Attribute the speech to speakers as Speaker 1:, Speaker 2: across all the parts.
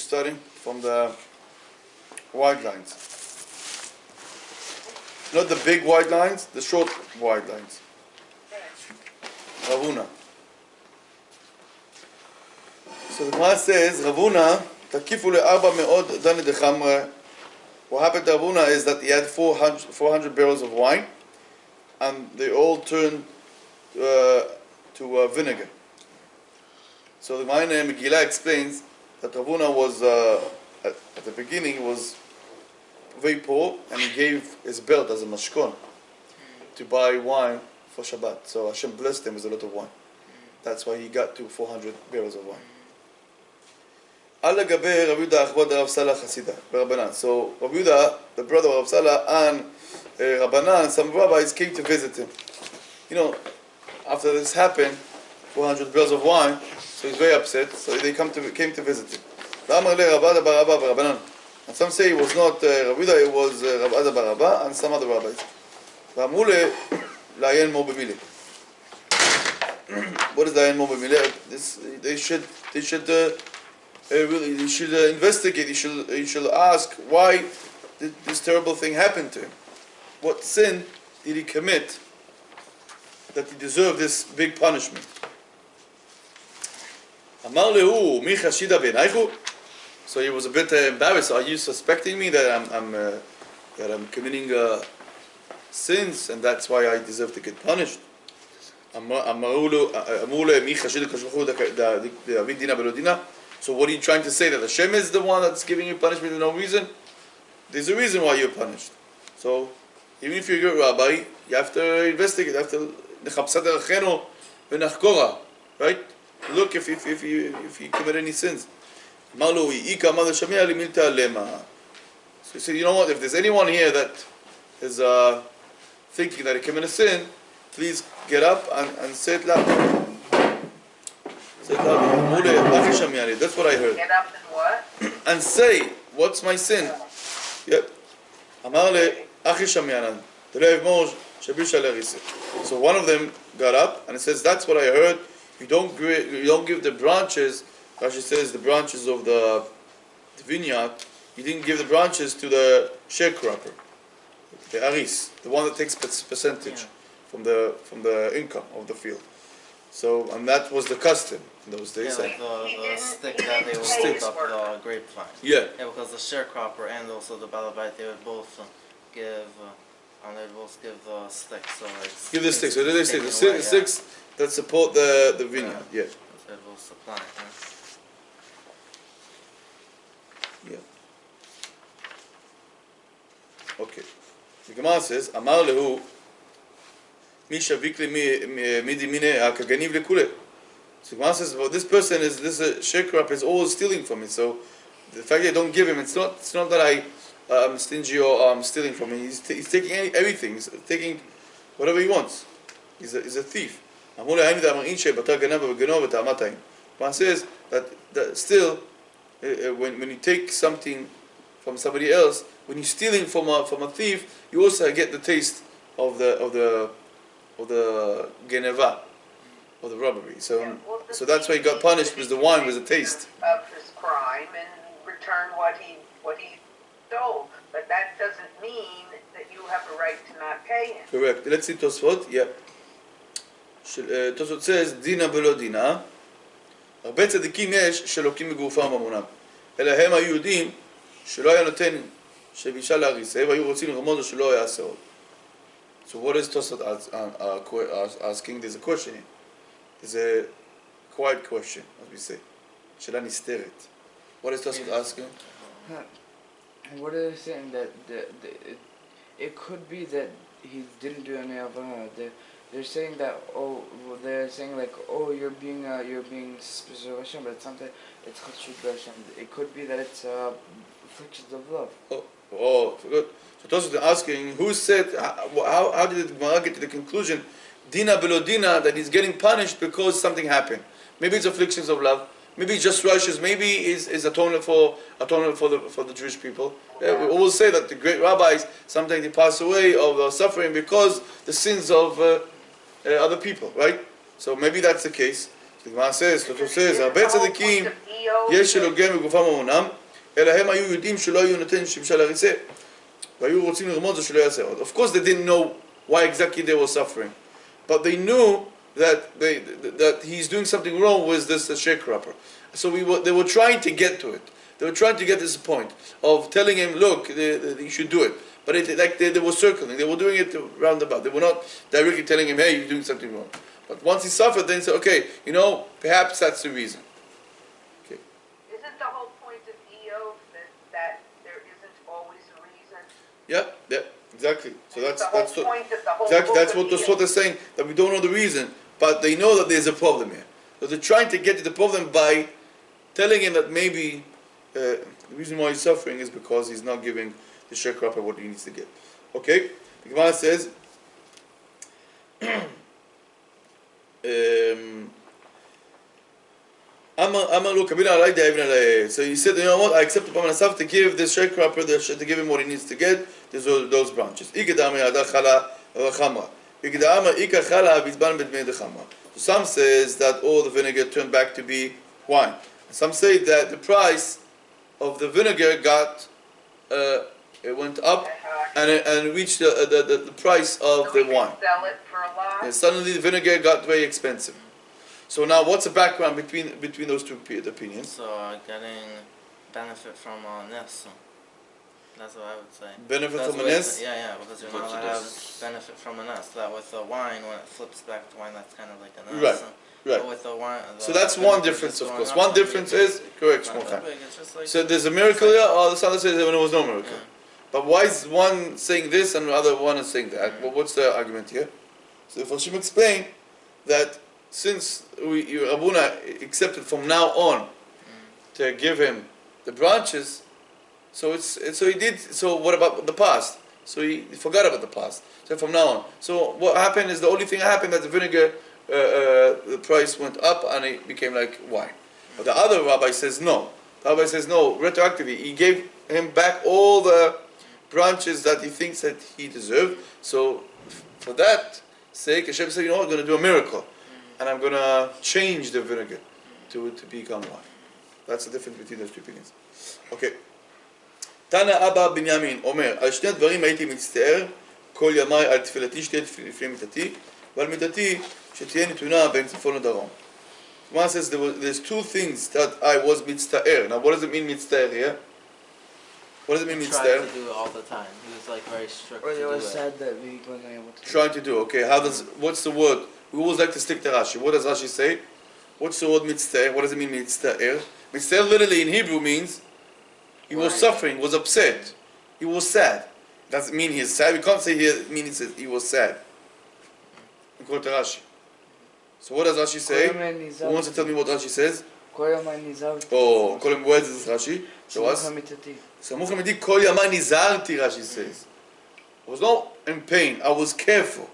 Speaker 1: starting from the wide lines. Not the big wide lines, the short wide lines. Ravuna. So the Gemara says, Ravuna, takifu le'arba me'od dani dechamre. What happened to Ravuna is that he had 400 barrels of wine, and they all turned to vinegar. So the Gemara in Megillah explains that Ravuna was, at the beginning, was very poor, and he gave his belt as a mashkon to buy wine for Shabbat. So Hashem blessed him with a lot of wine. That's why he got to 400 barrels of wine. So Rabbi Yehuda, the brother of Rav Salah, and Rabbanan, some rabbis came to visit him. You know, after this happened, 400 barrels of wine, so he's very upset. So they came to visit him. And some say it was not Rabbi Yehuda, it was Rav Ada bar Abba and some other rabbis. What is Layan Mo B'Mileh? They should investigate. You should ask why did this terrible thing happen to him. What sin did he commit that he deserved this big punishment? Amar lehu mi chashida b'neichu. So he was a bit embarrassed. Are you suspecting me that I'm committing sins, and that's why I deserve to get punished? So what are you trying to say? That Hashem is the one that's giving you punishment for no reason? There's a reason why you're punished. So even if you're a rabbi, you have to investigate. You have to right? Look if you commit any sins. So he said, you know what? If there's anyone here that is thinking that he committed a sin, please get up and say it loud. Say it loud. That's what I heard.
Speaker 2: Get up and what?
Speaker 1: And say, what's my sin? Yep. So one of them got up and it says, that's what I heard. You don't give the branches. Rashi says the branches of the vineyard. You didn't give the branches to the sharecropper, the aris, the one that takes percentage from the income of the field. So, and that was the custom in those days.
Speaker 3: Yeah, like the stick that they would hold up the grapevine.
Speaker 1: Yeah.
Speaker 3: Yeah, because the sharecropper and also the balabite, they would both give the stick. So like
Speaker 1: give the sticks. So they say the sticks that support the vineyard. Yeah.
Speaker 3: It will supply.
Speaker 1: Yeah. Okay. The Gemara says, Amar lehu mi shavik li mi dimine hakaganiv lekule. So the Gemara says, well, this sharecropper is always stealing from me. So the fact that I don't give him, it's not that I'm stingy or I'm stealing from him. He's taking everything. He's taking whatever he wants. He's a thief. Gemara says that still, when you take something from somebody else, when you're stealing from a thief, you also get the taste of the geneva, of the robbery. So so that's why he got punished, because the wine was a taste
Speaker 2: of his crime and return what he stole. But that doesn't mean that you have a right to not pay him.
Speaker 1: Correct. Let's see Tosfot. Yeah. Tosfot says dina belo dina. הרבה צדיקים יש שלוקים מגופם ממונם. אלא הם היו יודעים שלא היה נותן שבישה להריסה, והיו רוצים לרמוז לו שלא יעשה עוד. So what is Tosfot asking? There's a question here. There's a quiet question, as we say. שאלה נסתרת. What is Tosfot asking?
Speaker 4: What are they saying? That it could be that he didn't do any avana. They're saying that you're being suspicious of Hashem, but sometimes it's chashut b'Hashem. It could be that it's afflictions of love.
Speaker 1: Oh, good. So Tosfot is asking, who said? How did the Gemara get to the conclusion, dina below dina, that he's getting punished because something happened? Maybe it's afflictions of love. Maybe it's just righteous. Maybe is atonement for the Jewish people. Yeah, we always say that the great rabbis sometimes they pass away of suffering because the sins of other people, right? So maybe that's the case. The Gemara says, Toto says,
Speaker 2: Isn't
Speaker 1: הרבה
Speaker 2: the whole
Speaker 1: צדיקים
Speaker 2: point of Eov
Speaker 1: יש
Speaker 2: that-
Speaker 1: אלוגיהם בגופם ומונם, אלא הם היו יודעים שלא היו נותן שמשל הריסה, והיו רוצים לרמוד זה שלא יעשה עוד. Of course they didn't know why exactly they were suffering, but they knew that he's doing something wrong with this sharecropper. So they were trying to get to it. They were trying to get to this point of telling him, look, you should do it. But they were circling. They were doing it roundabout. They were not directly telling him, hey, you're doing something wrong. But once he suffered, then he said, okay, perhaps that's the reason. Okay.
Speaker 2: Isn't the whole point of Eov that there isn't always a reason?
Speaker 1: Yeah, exactly. So
Speaker 2: It's
Speaker 1: that's
Speaker 2: the whole point of the whole
Speaker 1: exactly
Speaker 2: book
Speaker 1: that's
Speaker 2: of
Speaker 1: what the
Speaker 2: Eov.
Speaker 1: Sot is saying, that we don't know the reason, but they know that there's a problem here. So they're trying to get to the problem by telling him that maybe the reason why he's suffering is because he's not giving the sharecropper what he needs to get. Okay? The Gemara says, so he said, you know what, I accept upon myself to give this sharecropper, to give him what he needs to get, those branches. Some says that all the vinegar turned back to be wine. Some say that the price of the vinegar it went up and reached the price of
Speaker 2: So
Speaker 1: the
Speaker 2: we can
Speaker 1: wine.
Speaker 2: sell it for a lot?
Speaker 1: And suddenly the vinegar got very expensive. So now what's the background between those two opinions?
Speaker 3: So getting benefit from Ness. That's what I would say.
Speaker 1: Benefit
Speaker 3: That's
Speaker 1: from a
Speaker 3: with-
Speaker 1: Ness?
Speaker 3: Yeah, because you're not allowed to have benefit from a Ness. That with the wine, when it flips back to wine, that's kind of like a Ness.
Speaker 1: Right.
Speaker 3: But with the wine,
Speaker 1: So that's one
Speaker 3: vinegar
Speaker 1: difference,
Speaker 3: just
Speaker 1: of
Speaker 3: going
Speaker 1: course.
Speaker 3: up
Speaker 1: One
Speaker 3: might be a
Speaker 1: difference
Speaker 3: big-
Speaker 1: is, correct,
Speaker 3: not that
Speaker 1: Shmuel.
Speaker 3: big, it's just like-
Speaker 1: So there's a miracle here, or the other says that there was no miracle.
Speaker 3: Yeah.
Speaker 1: But why is one saying this and the other one is saying that? Well, what's the argument here? So the Farshim explain that since Rabuna accepted from now on to give him the branches, so he did. So what about the past? So he forgot about the past. So from now on, so what happened is the only thing that happened that the vinegar the price went up and it became like wine. But the other rabbi says no. The rabbi says no. Retroactively, he gave him back all the branches that he thinks that he deserved. So for that sake, Hashem said, you know what, I'm going to do a miracle. And I'm going to change the vinegar to become wine. That's the difference between those two opinions. Okay. תנא אבא בנימין אומר, על שני דברים הייתי מצטער, כל ימיי על תפילתי שתהיה לפני מיתתי, ועל מיתתי שתהיה נתונה בין צפון לדרום. Gemara says there's two things that I was mitzta'er. Now what does it mean mitzta'er here? What does it mean
Speaker 3: He tried
Speaker 1: mitzta'er?
Speaker 3: to do it all the time. He was like very strict
Speaker 4: Or
Speaker 3: to
Speaker 4: they
Speaker 3: do
Speaker 4: were
Speaker 3: it.
Speaker 4: sad that we wasn't able to.
Speaker 1: Trying to do, okay, what's the word? We always like to stick to Rashi. What does Rashi say? What's the word mitzta'er? What does it mean mitzta'er? Mitzta'er literally in Hebrew means he was suffering, was upset. He was sad. Doesn't mean he's sad. We can't say here, it means he was sad. According to Rashi. So what does Rashi say? Who wants to tell me what Rashi says? Oh, where is this Rashi? Show us. סמוך למיתי כל ימי נזהרתי, Rashi says. I was not in pain, I was careful.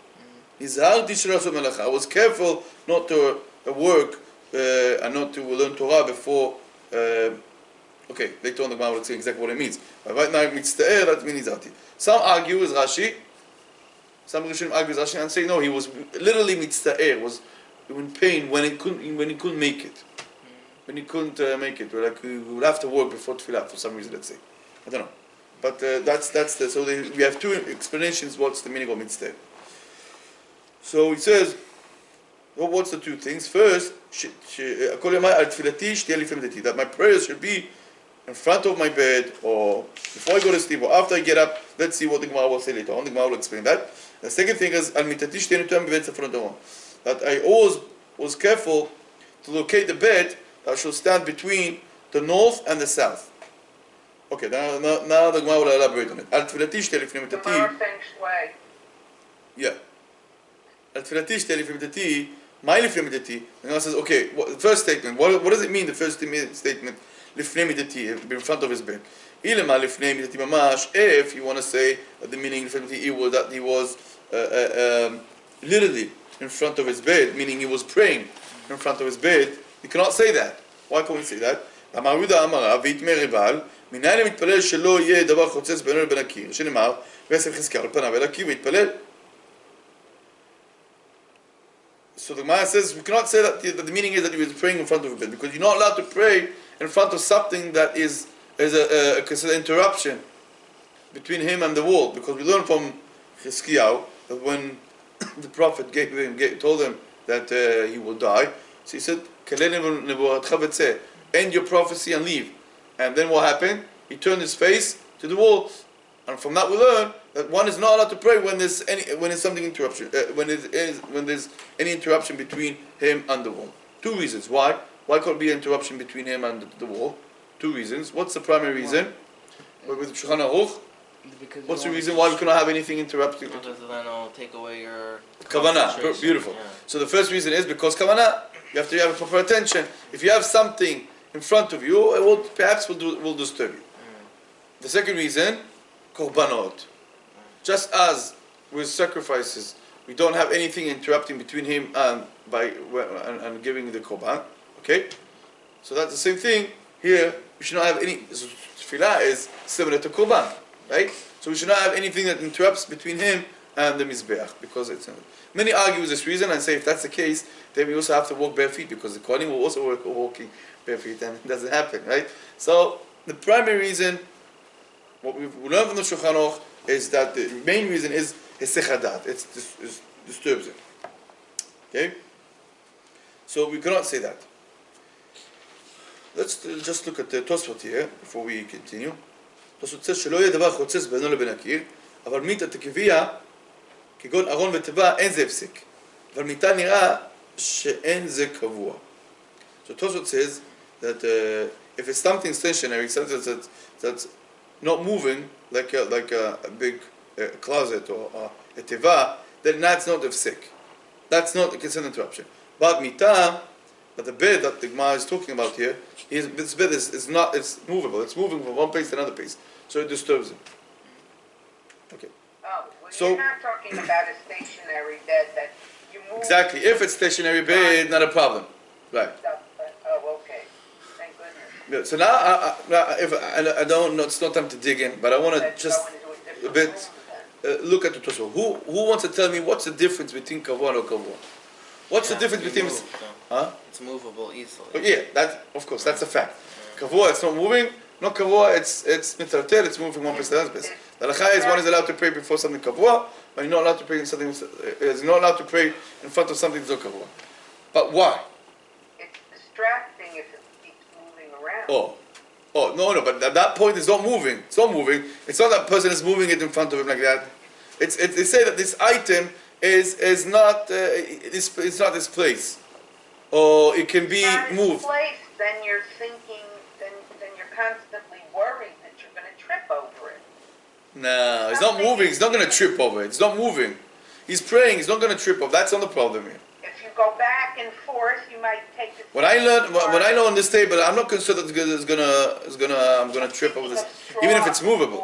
Speaker 1: נזהרתי שלא לעשות מלאכה. I was careful not to work and not to learn Torah before. Okay, later on the Gemara will explain exactly what it means. But right now, מצטער, that means נזהרתי. Some argue with Rashi. Some Rishonim argue with Rashi and say no, he was literally מצטער, was in pain when he couldn't make it. When he couldn't make it, like he would have to work before tefillah for some reason, let's say. I don't know. But we have two explanations what's the meaning of mitzvah. So he says, well, what's the two things? First, that my prayers should be in front of my bed or before I go to sleep or after I get up. Let's see what the Gemara will say later on. The Gemara will explain that. The second thing is that I always was careful to locate the bed that shall stand between the north and the south. Okay, now the Gemara will elaborate on it.
Speaker 2: Gemara feng shui.
Speaker 1: Yeah. Al tfilati shtei lifnei mitati, my lifnei mitati. The Gemara says, okay, the first statement, what does it mean, the first statement, lifnei mitati, in front of his bed? Ilema lifnei mitati mamash, if you want to say that the meaning lifnei mitati that he was literally in front of his bed, meaning he was praying in front of his bed, you cannot say that. Why can't we say that? אמר יהודה אמר רב ויתמר רבל, מנין מתפלל שלא יהיה דבר חוצץ בינו לבין הקיר, שנאמר, וישם חזקיהו על פניו אל הקיר ויתפלל. So the Gemara says we cannot say that the meaning is that he was praying in front of a bed, because you're not allowed to pray in front of something that is a considered interruption between him and the wall. Because we learn from Chizkiyahu that when the Prophet told him that he will die, so he said, end your prophecy and leave. And then what happened? He turned his face to the wall. And from that we learn that one is not allowed to pray when there's something interruption, when there's any interruption between him and the wall. Two reasons. Why? Why could it be an interruption between him and the wall? Two reasons. What's the primary reason? With Shulchan Aruch, what's the reason why we cannot have anything interrupting?
Speaker 3: Because then it'll take away your
Speaker 1: Kavanah. Beautiful.
Speaker 3: Yeah.
Speaker 1: So the first reason is because Kavanah. You have to have proper attention. If you have something in front of you, it will perhaps will disturb you. The second reason, korbanot. Just as with sacrifices, we don't have anything interrupting between him and giving the korban. Okay, so that's the same thing here. We should not have any. Tefillah is similar to korban, right? So we should not have anything that interrupts between him and the mizbeach, because it's. Many argue with this reason and say if that's the case, then we also have to walk bare feet, because the Kohanim will also work walking bare feet, and it doesn't happen, right? So the primary reason, what we learn from the Shulchan Aruch, is that the main reason is sechadat. It disturbs him. Okay? So we cannot say that. Let's just look at the Tosfot here before we continue. Tosfot says שלא יהיה דבר חוצץ בינו לבין הקיר, אבל מיתה תקביע כגון ארון ותיבה אין זה הפסק. אבל מיתה נראה שאין זה קבוע. So Tosfot says that if it's something stationary, something that's not moving, like a big closet or a teva, then that's not hefsek. That's not a considered interruption. But mita, but the bed that the Gemara is talking about here, this bed is not, it's movable. It's moving from one place to another place, so it disturbs him. Okay.
Speaker 2: Oh, well,
Speaker 1: So-
Speaker 2: you're not talking about a stationary bed that you move.
Speaker 1: Exactly. If it's stationary bed, not a problem. Right.
Speaker 2: Stuff, oh, okay. Thank goodness.
Speaker 1: Yeah, so now, I don't know, it's not time to dig in, but I want to
Speaker 2: Let's
Speaker 1: just
Speaker 2: go into a different
Speaker 1: a bit
Speaker 2: room
Speaker 1: look at the Tosfot. Who wants to tell me what's the difference between kavua and kavua? What's the difference between? Huh?
Speaker 3: It's movable easily.
Speaker 1: But yeah, that of course that's a fact. Kavua, it's not moving. Not kavua, it's mitratel. It's moving from one place to another place. The halacha is one is allowed to pray before something kavua, but you're not allowed to pray in something. Is not allowed to pray in front of something that's not kavua. But why?
Speaker 2: It's distracting if it keeps moving around.
Speaker 1: Oh, no, but at that point it's not moving. It's not moving. It's not that person is moving it in front of him like that. They say that this item is not it's not this place, or it can be
Speaker 2: Not in
Speaker 1: moved.
Speaker 2: place, then you're thinking, then you're constantly worried that you're going to trip over it.
Speaker 1: No, it's not moving. He's not going to trip over it. It's not moving. He's praying. He's not going to trip over. That's not the problem here.
Speaker 2: If you go back and forth, you might take the.
Speaker 1: When I know on this table, I'm not concerned that I'm gonna trip over this, even if it's movable.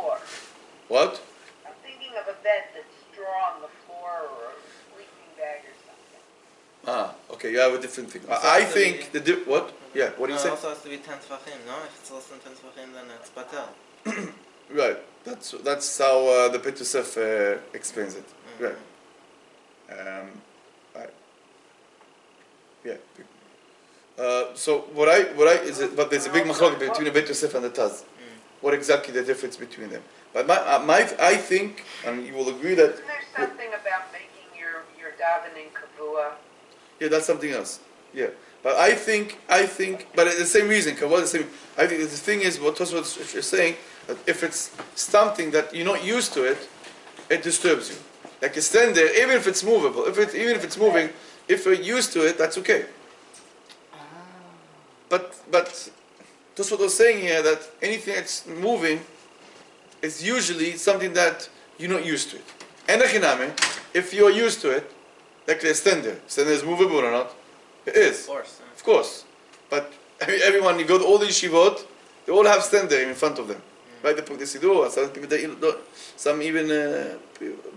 Speaker 1: What?
Speaker 2: I'm thinking of a bed that's straw on the floor or a sleeping bag or something.
Speaker 1: Okay, you have a different thing. I think what? Yeah, what do you
Speaker 3: No,
Speaker 1: say?
Speaker 3: it also has to be 10 tefachim, no? If it's less than 10 tefachim, then it's batel.
Speaker 1: Right. That's how the Beit Yosef explains it. Right. Right. Yeah. So what I is it? But there's a big machlok between the Beit Yosef and the Taz. What exactly the difference between them? But I think, and you will agree that.
Speaker 2: Isn't there something about making your davening kavua?
Speaker 1: Yeah, that's something else. Yeah, but I think, but it's the same reason. Kavod is the same. I think the thing is what Tosfot is saying, that if it's something that you're not used to it, it disturbs you. Like you stand there, even if it's movable, even if it's moving, if you're used to it, that's okay. But Tosfot was saying here that anything that's moving is usually something that you're not used to it. And if you're used to it, like the stand there is movable or not? It is. Of course. But everyone, you go to all the yeshivot, they all have stand there in front of them. Right? They put the siddur. Some people, some even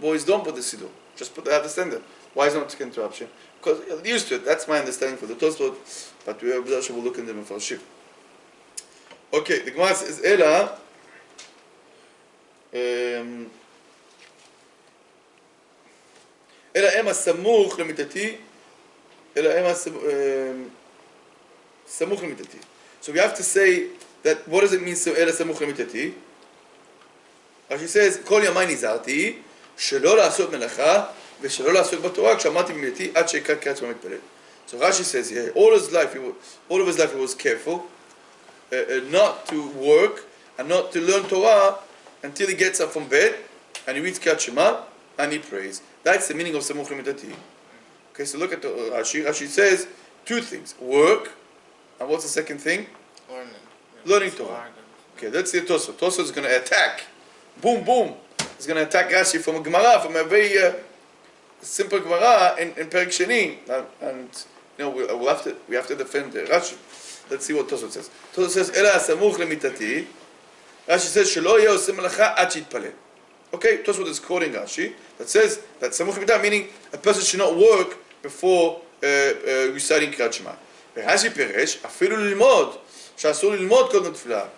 Speaker 1: boys don't put the siddur. Just they have the stand there. Why is it not an interruption? Because they're used to it. That's my understanding for the Tosfot. But we will look in them for ship. Okay, the Gemara says, Ela. אלא הם הסמוך למיתתי אלא הם סמוך למיתתי. So we have to say that, what does it mean, אלא סמוך למיתתי? Rashi says, כל ימי נזהרתי, שלא לעשות מלאכה, ושלא לעסוק בתורה, כשעמדתי במיתתי, עד שאקרא קריאת שמע מתפלל. So Rashi says here, all of his life he was careful not to work and not to learn Torah until he gets up from bed and he reads Kriyat Shema and he prays. That's the meaning of Samuch L'Mitati. Okay, so look at the Rashi. Rashi says two things: work, and what's the second thing? Learning Torah. Okay, let's see Tosfos. Tosfos is going to attack. Boom, boom. He's going to attack Rashi from a Gemara, from a very simple Gemara in Perek Sheni, and you know we have to defend Rashi. Let's see what Tosfos says. Tosfos says, "Ela samuch lemitati." Rashi says, "Shelo yeh oseh melacha ad sheyitpalel." Okay, Tosfos is quoting Rashi that says that samuch lemitati, meaning a person should not work before reciting Kriyat Shema. Rashi peresh afilu lilmod she'asur lilmod kodem tefillah.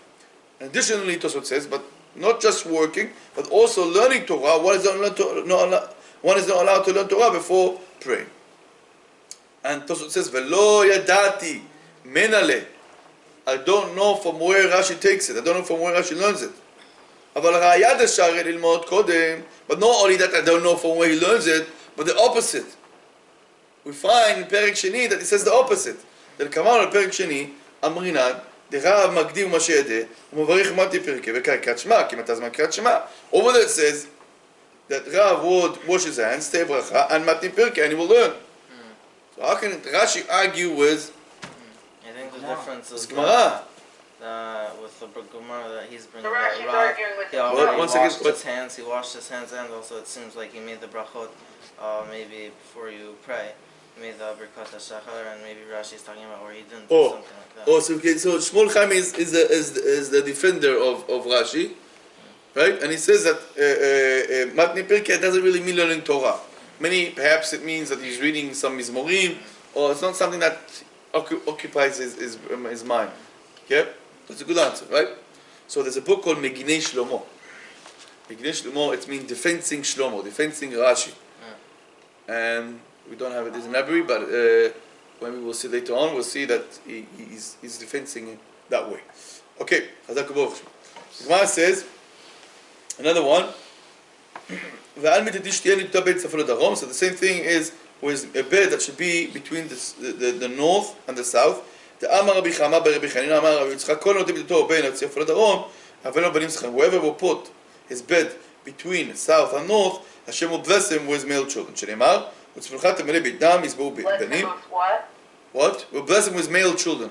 Speaker 1: Additionally, Tosfos says, but not just working, but also learning Torah. One is not allowed to learn Torah before praying. And Tosfos says, "Velo yadati menale." I don't know from where Rashi takes it. I don't know from where Rashi learns it. But not only that, I don't know from where he learns it, but the opposite. We find in Perek Sheni that he says the opposite. That Kamar in Perek Sheni, Amrinan, דרב מקדים ומה שידע, ומברך מתי פרקי וקרא קריאת שמע, כי מתי זמן קריאת שמע. Over there it says that Rav would wash his hands, say bracha, and mati pirkei, and he will learn. So how can Rashi argue with?
Speaker 3: I think the difference is
Speaker 1: Gemara.
Speaker 3: With the Gemara that he's bringing
Speaker 2: So Rashi's
Speaker 3: Rav,
Speaker 2: arguing with
Speaker 3: he
Speaker 2: the
Speaker 3: already
Speaker 2: Gemara.
Speaker 3: washed his hands, and also it seems like he made the brachot maybe before you pray. He made the Birkat HaShachar, and maybe Rashi is talking about where he didn't do something like that.
Speaker 1: So Shmuel Chaim is the defender of Rashi, right? And he says that matni pirkei doesn't really mean learning Torah. Perhaps it means that he's reading some mizmorim, or it's not something that occupies his mind. Yeah, that's a good answer, right? So there's a book called Meginei Shlomo. Meginei Shlomo, it means defending Shlomo, defending Rashi. And we don't have it in Hebrew, but when we will see later on, we'll see that he's defending it that way. Okay, Chazak Baruch. The Gemara says, another one. So the same thing is with a bed that should be between the north and the south. Whoever will put his bed between south and north, Hashem will bless him with male children. Bless him with what? What? We'll bless him with male children.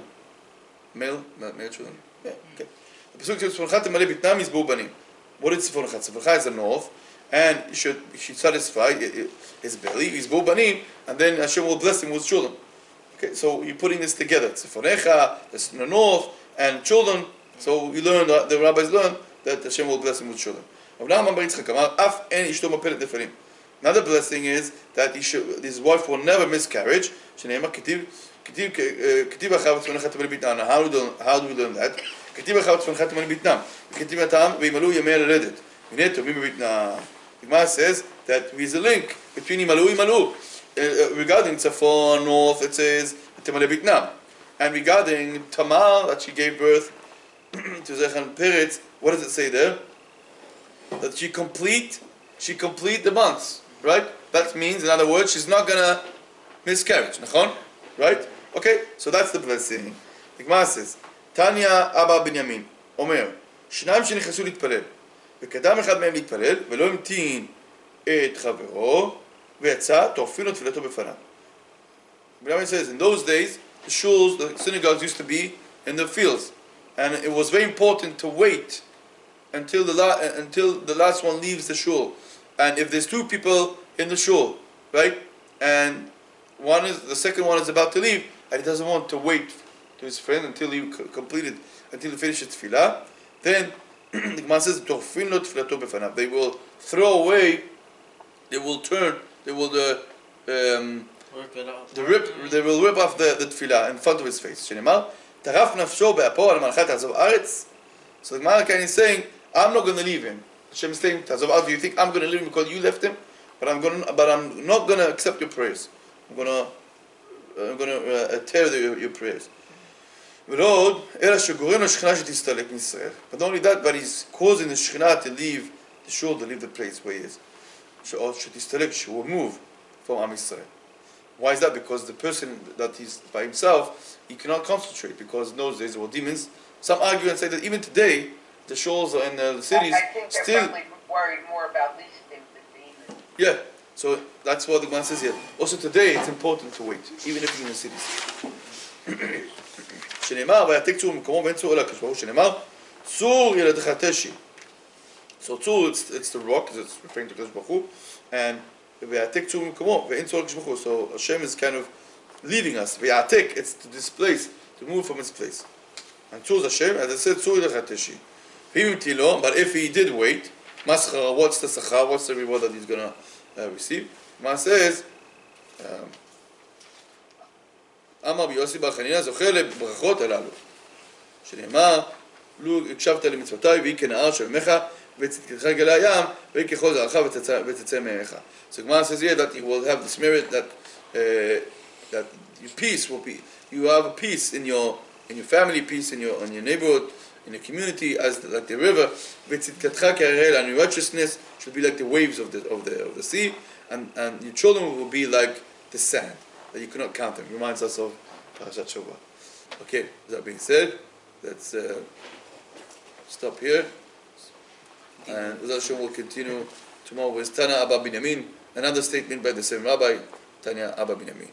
Speaker 1: Male children? Yeah, okay. The Pasuk says, what is Tzifon Tzifon is the north, and he should satisfy his belly, his banim, and then Hashem will bless him with children. Okay, so you're putting this together. Tzifonecha, the north, and children. So we learn, the rabbis learn that Hashem will bless him with children. Another blessing is that his wife will never miscarriage. How do we learn that? The Gemara says that there is a link between Imalu. Regarding Tzafon, north, it says and regarding Tamar, that she gave birth to Zechan Peretz, what does it say there? That she complete the months, right? That means, in other words, she's not gonna miscarriage, nachon? Right? Okay, so that's the blessing. The Gemara says, Tanya Abba Binyamin, Omer, שניים שנכנסו להתפלל, וקדם אחד מהם להתפלל, ולא המתין את חברו, ויצא, טורפין תפילתו בפניו. Binyamin says, in those days, the synagogues used to be in the fields, and it was very important to wait until the last one leaves the shul. And if there's two people in the shul, right, and the second one is about to leave, and he doesn't want to wait to his friend until he finishes tefillah, then the Gemara says, they will throw away, they will rip off the tefillah in front of his face. So the Gemara is saying, I'm not going to leave him. Hashem is saying, do you think I'm going to leave him because you left him? But I'm not going to accept your prayers. I'm going to tear your prayers. But not only that, but he's causing the Shekhinah to leave the shul, to leave the place where he is. She will move from Am Yisrael. Why is that? Because the person that he's by himself, he cannot concentrate, because in those days there were demons. Some argue and say that even today, the shuls in the cities
Speaker 2: I think they're
Speaker 1: still.
Speaker 2: probably worried more about listening than demons.
Speaker 1: Yeah, so that's what the Gemara says here. Also today, it's important to wait, even if you're in the cities. שנאמר, ויעתק צור ממקומו ואין צור אלא הקדוש ברוך הוא, שנאמר, צור ילדך תשי. So tzur, it's the rock, it's referring to Kadosh Baruch Hu, and v'yatek tzur mikomo, ve'in tzor Kadosh Baruch Hu. So Hashem is kind of leading us. V'yatek, it's to displace, to move from its place. And tzur is Hashem, as I said, tzur yilchateshi. V'im tilo, but if he did wait, maschara, what's the sachar, what's the reward that he's going to receive? Ma says, Amar b'Yossi bar Chanina, zocher lebrachot halalu. שנאמר, לו הקשבת למצוותיי, ויהי כנהר של ימיך, וצדקתך גלי הים, ויהי ככל זרעך ותצא מעיך. So Gemara says here that you will have the spirit that your peace will be, you have a peace in your family, peace in your neighborhood, in your community, as like the river. וצדקתך כהרעל, and your righteousness should be like the waves of the sea, and your children will be like the sand, that you cannot count them. It reminds us of Parashat Shofar. Okay, with that being said, let's stop here, and Hashem will continue tomorrow with Tana Abba Binyamin, another statement by the same rabbi, Tanya Abba Binyamin.